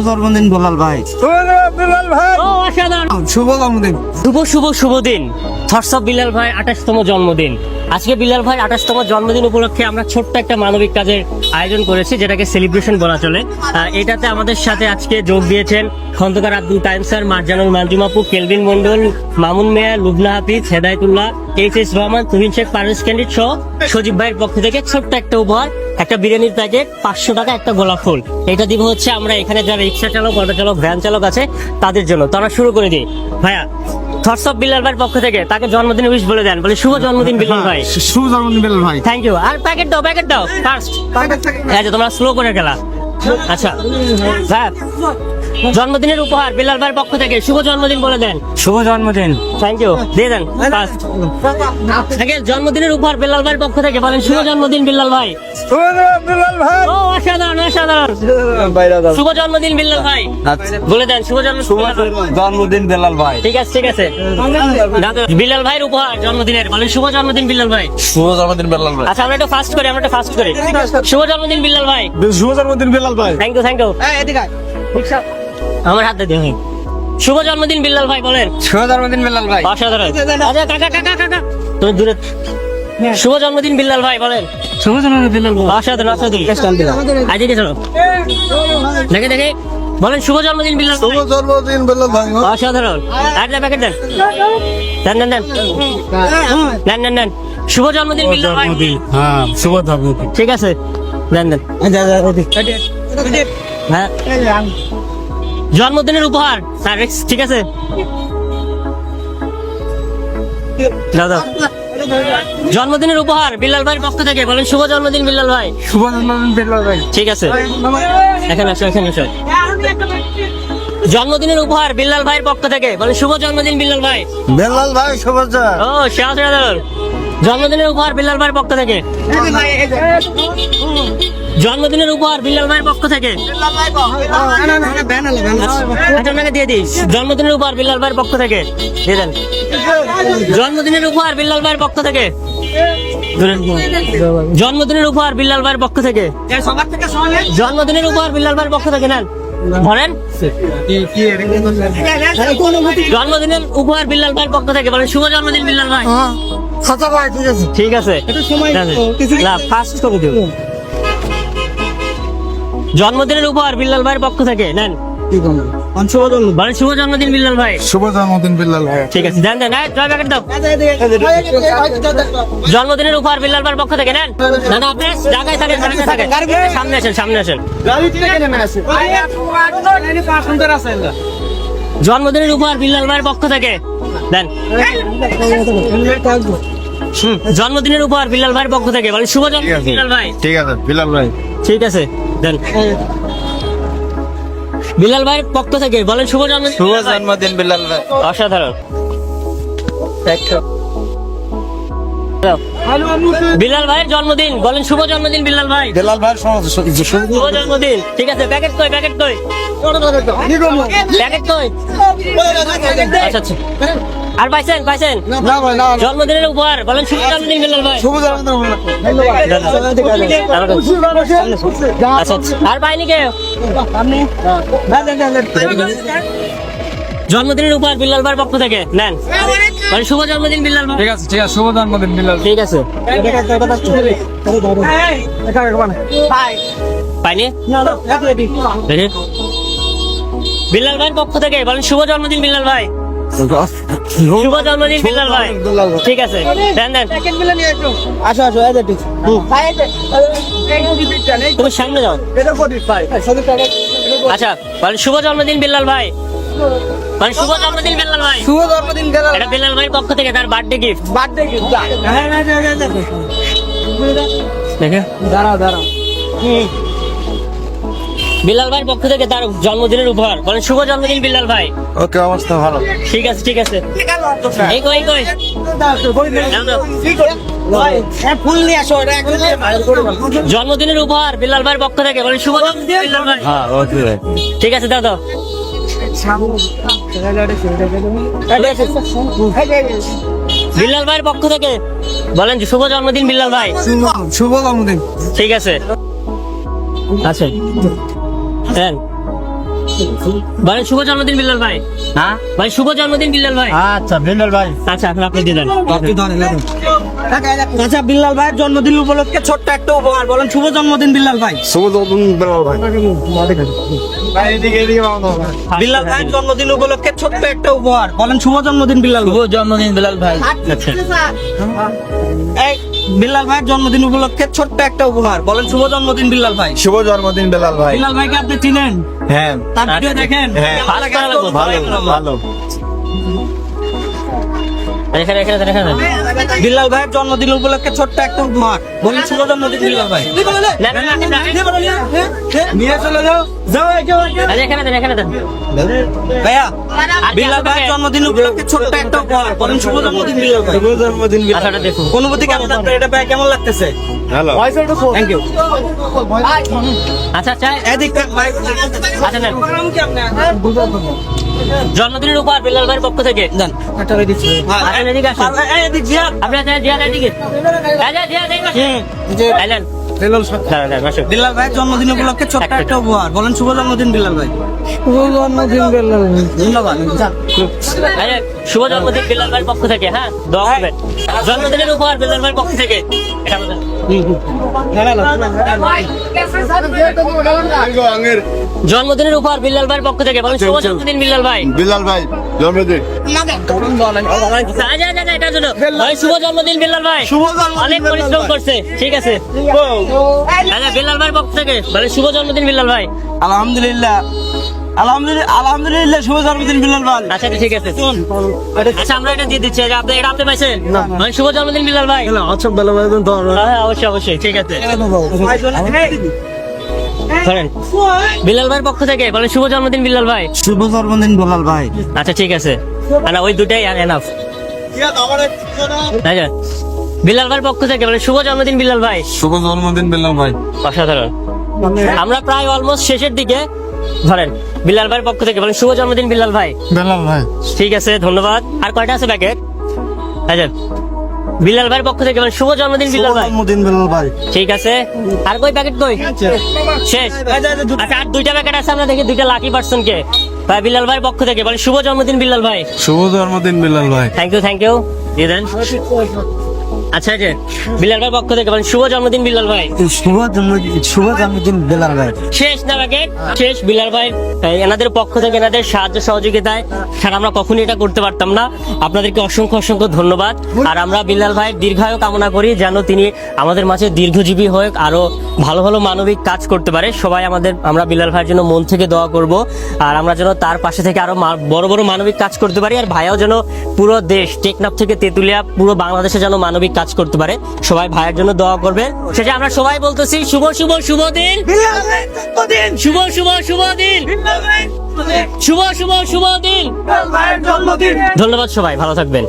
জন্মদিন বেলাল ভাই। ও অসাধারণ, শুভ জন্মদিন। শুভ দিন। থটস অফ বিলাল ভাই 28তম জন্মদিন। আজকে বিলাল ভাই 28তম জন্মদিন উপলক্ষে আমরা ছোট্ট একটা মানবিক কাজের আয়োজন করেছি, যেটাকে সেলিব্রেশন বলা চলে। এটাতে আমাদের সাথে আজকে যোগ দিয়েছেন খন্দকার আব্দুল কাইম স্যার, মারজানুল মানজুমাপু, কেলভিন মন্ডল, মামুন মেয়া, লুবনা হাফিজ, হেদায়তুল্লাহ, এইচ রহমান, তুহিন শেখ, পারভেজ ক্যান্ডিড সহ সজীব ভাইয়ের পক্ষ থেকে ছোট্ট একটা উপহার, একটা বিরিয়ানির প্যাকেট, 500 টাকা, একটা গোলাপ ফুল। এটা দিব হচ্ছে আমরা এখানে যারা রিক্সা চালক, অটো চালক, ভ্যান চালক আছে তাদের জন্য। তারা শুরু করে দিই। ভাইয়া, থটস অফ বিলাল ভাইয়ের পক্ষ থেকে তাকে জন্মদিন উইশ বলে দেন, বলে শুভ জন্মদিন বিলাল ভাই। শুভ জন্মদিন বেলাল ভাই। Thank you. আর প্যাকেট দাও ফার্স্ট। তোমরা স্লো করে গেলা। আচ্ছা ভাই, জন্মদিনের উপহার বিলাল ভাইয়ের পক্ষ থেকে শুভ জন্মদিন বলে দেন। শুভ জন্মদিন। থ্যাংক ইউ, দিয়ে দেন ফার্স্ট। জন্মদিনের উপহার বিলাল ভাইয়ের পক্ষ থেকে বলেন শুভ জন্মদিন বিলাল ভাই। ও অসাধারণ, শুভ জন্মদিন বিলাল ভাই। বলে দেন শুভ জন্মদিন বেলাল ভাই। ঠিক আছে। বিলাল ভাইয়ের উপহার জন্মদিনের, বলেন শুভ জন্মদিন বিলাল ভাই। শুভ জন্মদিন বেলাল ভাই। আচ্ছা আমরা একটু ফাস্ট করি। শুভ জন্মদিন বিলাল ভাই। শুভ জন্মদিন বেলাল ভাই। Thank you. আমার হাতে দিয়ে শুভ জন্মদিন বিল্লাল ভাই বলেন। শুভ জন্মদিন বেলাল ভাই। অসাধারণ। আচ্ছা কাকা তুমি দূরে। শুভ জন্মদিন বিল্লাল ভাই বলেন। শুভ জন্মদিন বেলাল ভাই। অসাধারণ। আজকে চলো দেখে বলেন শুভ জন্মদিন বিল্লাল ভাই। শুভ জন্মদিন বেলাল ভাই। অসাধারণ। একটা প্যাকেট দেন। নেন। শুভ জন্মদিন বিল্লাল ভাই। হ্যাঁ, শুভ জন্মদিন। ঠিক আছে, দেন। হ্যাঁ, জন্মদিনের উপহার স্যার। ঠিক আছে, দাদা জন্মদিনের উপহার বিল্লাল ভাইয়ের পক্ষ থেকে বলেন শুভ জন্মদিন বিল্লাল ভাই। শুভ জন্মদিন বেলাল ভাই। ঠিক আছে, এখানে আসো। জন্মদিনের উপহার বিল্লাল ভাইয়ের পক্ষ থেকে বলেন শুভ জন্মদিন বিল্লাল ভাই। বেলাল ভাই শুভেচ্ছা। ও শাহজালাল, জন্মদিনের উপহার বিল্লাল ভাইয়ের পক্ষ থেকে। জন্মদিনের উপহার বিল্লাল ভাইয়ের পক্ষ থেকে। আপনাকে দিয়ে দিই। জন্মদিনের উপহার বিল্লাল ভাইয়ের পক্ষ থেকে দিয়ে দেন। জন্মদিনের উপহার বিল্লাল ভাইয়ের পক্ষ থেকে। জন্মদিনের উপহার বিল্লাল ভাইয়ের পক্ষ থেকে। জন্মদিনের উপহার বিল্লাল ভাইয়ের পক্ষ থেকে নেন, ধরেন। জন্মদিনের উপহার বিল্লাল ভাইয়ের পক্ষ থেকে বলেন শুভ জন্মদিন বিল্লাল ভাই। ঠিক আছে, ফার্স্ট করে দিও। জন্মদিনের উপহার বিল্লাল ভাইয়ের পক্ষ থেকে নেন, বলেন শুভ জন্মদিন বিল্লাল ভাই। শুভ জন্মদিন বেলাল ভাই। ঠিক আছে, দেন প্যাকেট দাও। জন্মদিনের উপহার বিল্লাল ভাইয়ের পক্ষ থেকে নেন। না আপনি জায়গায় থাকেন, সামনে আসেন। জন্মদিনের উপহার বিল্লাল ভাইয়ের পক্ষ থেকে দেন। জন্মদিনের উপহার বিল্লাল ভাইয়ের পক্ষ থেকে বলেন শুভ জন্মদিন বিল্লাল ভাই। ঠিক আছে বেলাল ভাই। ঠিক আছে, দেন। বিল্লাল ভাইয়ের পক্ষ থেকে বলেন শুভ জন্মদিন। শুভ জন্মদিন বেলাল ভাই। অসাধারণ। বিল্লাল ভাইয়ের জন্মদিন বলেন শুভ জন্মদিন বিল্লাল ভাই। বেলাল ভাই শুভ জন্মদিন। ঠিক আছে, প্যাকেট কই। আচ্ছা, আর পাইছেন না ভাই না। জন্মদিনের উপহার বলেন শুভ জন্মদিন বিল্লাল ভাই। শুভ জন্মদিন। আচ্ছা, আর পাইনি কেউ? জন্মদিনের উপহার বিল্লাল ভাইয়ের পক্ষ থেকে নেন, বলেন শুভ জন্মদিন বিল্লাল ভাই। ঠিক আছে শুভ জন্মদিন বেলাল। ঠিক আছে, পাইনি দেখি। বিল্লাল ভাইয়ের পক্ষ থেকে বলেন শুভ জন্মদিন বিল্লাল ভাই। শুভ জন্মদিন বিল্লাল ভাই। ঠিক আছে, দেন। তুমি সামনে যাও। আচ্ছা, বলেন শুভ জন্মদিন বিল্লাল ভাই। শুভ জন্মদিন বিল্লাল ভাই। শুভ জন্মদিন বেলাল। এটা বিল্লাল ভাইয়ের পক্ষ থেকে তার বার্থডে গিফট। দেখে দাঁড়া। বিল্লাল ভাইয়ের পক্ষ থেকে তার জন্মদিনের উপহার বলেন শুভ জন্মদিন বিল্লাল ভাই। ওকে, অবস্থা ভালো। ঠিক আছে। এই কই জন্মদিনের উপহার বিল্লাল ভাইয়ের পক্ষ থেকে বলেন শুভ জন্মদিন বিল্লাল ভাই। হ্যাঁ ওকে। ঠিক আছে, দাও। বিল্লাল ভাইয়ের পক্ষ থেকে বলেন শুভ জন্মদিন বিল্লাল ভাই। শুভ জন্মদিন। ঠিক আছে, আচ্ছা দেন। বলেন শুভ জন্মদিন বিল্লাল ভাই। হ্যাঁ ভাই শুভ জন্মদিন বিল্লাল ভাই। আচ্ছা বিল্লাল ভাই আচ্ছা এখন আপনি দিয়ে দেন। আচ্ছা বিল্লাল ভাইয়ের জন্মদিন উপলক্ষে ছোট্ট একটা উপহার, বলেন শুভ জন্মদিন বিল্লাল ভাই। শুভ জন্মদিন বিল্লাল ভাই। ভাই এদিকে বিল্লাল ভাইয়ের জন্মদিন উপলক্ষে ছোট্ট একটা উপহার, বলেন শুভ জন্মদিন বিল্লাল ভাই। জন্মদিন বিল্লাল ভাই। আচ্ছা এই বিল্লাল ভাইয়ের জন্মদিন উপলক্ষে ছোট্ট একটা উপহার, বলেন শুভ জন্মদিন বিল্লাল ভাই। শুভ জন্মদিন বিল্লাল ভাই। বিল্লাল ভাইকে আপনি চিনেন? হ্যাঁ তার ভিডিও দেখেন? হ্যাঁ। কেমন লাগে? ভালো ভালো। এখানে এখানে দেন, এখানে দেন। বিল্লাল ভাইয়ের জন্মদিন উপলক্ষে ছোট্ট একটা উপহার, বলেন শুভ জন্মদিন বিল্লাল ভাই। না, না, না, না। নিয়ে চলে যাও, যাও আচ্ছা, এখানে দেন, এখানে দেন। ভাইয়া বিল্লাল ভাইয়ের জন্মদিন উপলক্ষে ছোট্ট একটা উপহার, বলেন শুভ জন্মদিন বিল্লাল ভাই। শুভ জন্মদিন আচ্ছা, ওটা দেখুন। অনুভূতি কেমন আপনার, এটা ভাই কেমন লাগতেছে? হ্যালো। Thank you. আচ্ছা আচ্ছা এদিক ভাই, আচ্ছা নেন। কি আপনি? জন্মদিনের উপহার বিল্লাল ভাইয়ের পক্ষ থেকে দেন একটা রে দিচ্ছি। আচ্ছা, এদিকে আসুন। এদিক জিয়া। আপনি আচ্ছা, জিয়াদ এদিকে। আচ্ছা, জিয়াদ এদিকে আসুন। যে এই নেন। বিল্লাল ভাই। দাঁড়ান, দাঁড়ান, আসুন। বিল্লাল ভাইয়ের জন্মদিন উপলক্ষে ছোট্ট একটা উপহার, বলেন শুভ জন্মদিন বিল্লাল ভাই। শুভ জন্মদিন বিল্লাল ভাই। ধন্যবাদ। আচ্ছা, শুভ জন্মদিন বিল্লাল ভাইয়ের পক্ষ থেকে, হ্যাঁ দোয়া করবেন। জন্মদিনের উপহার বিল্লাল ভাইয়ের পক্ষ থেকে। এটা আমাদের। জন্মদিনের উপহার বিল্লাল ভাইয়ের পক্ষ থেকে, বলেন শুভ জন্মদিন বিল্লাল ভাই। বিল্লাল ভাই জন্মদিন। আচ্ছা, আচ্ছা, আচ্ছা, এটার জন্য। ভাই শুভ জন্মদিন বিল্লাল ভাই। শুভ জন্মদিন অনেক পরিশ্রম করছে, ঠিক আছে। আচ্ছা, বিল্লাল ভাইয়ের পক্ষ থেকে, বলেন শুভ জন্মদিন বিল্লাল ভাই। আলহামদুলিল্লাহ, আলহামদুলিল্লাহ শুভ জন্মদিন বিল্লাল ভাই। আচ্ছা ঠিক আছে। আচ্ছা আমরা এটা দিয়ে দিচ্ছি, আপনি এটা আপনি পাইছেন? মানে শুভ জন্মদিন বিল্লাল ভাই। আচ্ছা বিল্লাল ভাই হ্যাঁ অবশ্যই অবশ্যই, ঠিক আছে। ধরেন বিল্লাল ভাইয়ের পক্ষ থেকে, বলেন শুভ জন্মদিন বিল্লাল ভাই। শুভ জন্মদিন বিল্লাল ভাই। আচ্ছা ঠিক আছে, না ওই দুটাই এনাফ। আচ্ছা বিল্লাল ভাইয়ের পক্ষ থেকে, বলেন শুভ জন্মদিন বিল্লাল ভাই। শুভ জন্মদিন বিল্লাল ভাই। অসাধারণ। আমরা প্রায় অলমোস্ট শেষের দিকে। ধরেন বিল্লাল ভাইয়ের পক্ষ থেকে, বলেন শুভ জন্মদিন বিল্লাল ভাই। বিল্লাল ভাই। ঠিক আছে, ধন্যবাদ। আর কয়টা আছে প্যাকেট? আচ্ছা বিল্লাল ভাইয়ের পক্ষ থেকে, বলেন শুভ জন্মদিন বিল্লাল ভাই। জন্মদিন বিল্লাল ভাই। ঠিক আছে, আর কই প্যাকেট কই? শেষ। আচ্ছা আর দুইটা প্যাকেট আছে, আমরা দেখি দুইটা লাকি পার্সন কে। ভাই বিল্লাল ভাইয়ের পক্ষ থেকে, বলেন শুভ জন্মদিন বিল্লাল ভাই। শুভ জন্মদিন বিল্লাল ভাই। থ্যাংক ইউ দিয়ে দেন। আচ্ছা যে বিল্লাল ভাইয়ের পক্ষ থেকে, বলেন শুভ জন্মদিন বিল্লাল ভাই। শুভ জন্মদিন বিল্লাল ভাই। শেষ না প্যাকেট? শেষ। বিল্লাল ভাই এনাদের পক্ষ থেকে, এনাদের সাহায্য সহযোগিতায় ছাড়া আমরা কখনই এটা করতে পারতাম না। আপনাদেরকে অসংখ্য অসংখ্য ধন্যবাদ। আর আমরা বিল্লাল ভাইয়ের দীর্ঘায়ু কামনা করি, যেন তিনি আমাদের মাঝে দীর্ঘজীবী হয়ে আরো ভালো ভালো মানবিক কাজ করতে পারে। সবাই আমরা বিল্লাল ভাইয়ের জন্য মন থেকে দোয়া করব। আর আমরা যেন তার পাশে থেকে আরো বড় বড় মানবিক কাজ করতে পারি। আর ভাইয়াও যেন পুরো দেশ, টেকনাফ থেকে তেতুলিয়া, পুরো বাংলাদেশে যেন মানবিক কাজ করতে পারে। সবাই ভাইয়ের জন্য দোয়া করবেন। সেটা আমরা সবাই বলতেছি, শুভ শুভ শুভ দিন, শুভ শুভ শুভ দিন, শুভ শুভ শুভ দিন। ধন্যবাদ সবাই, ভালো থাকবেন।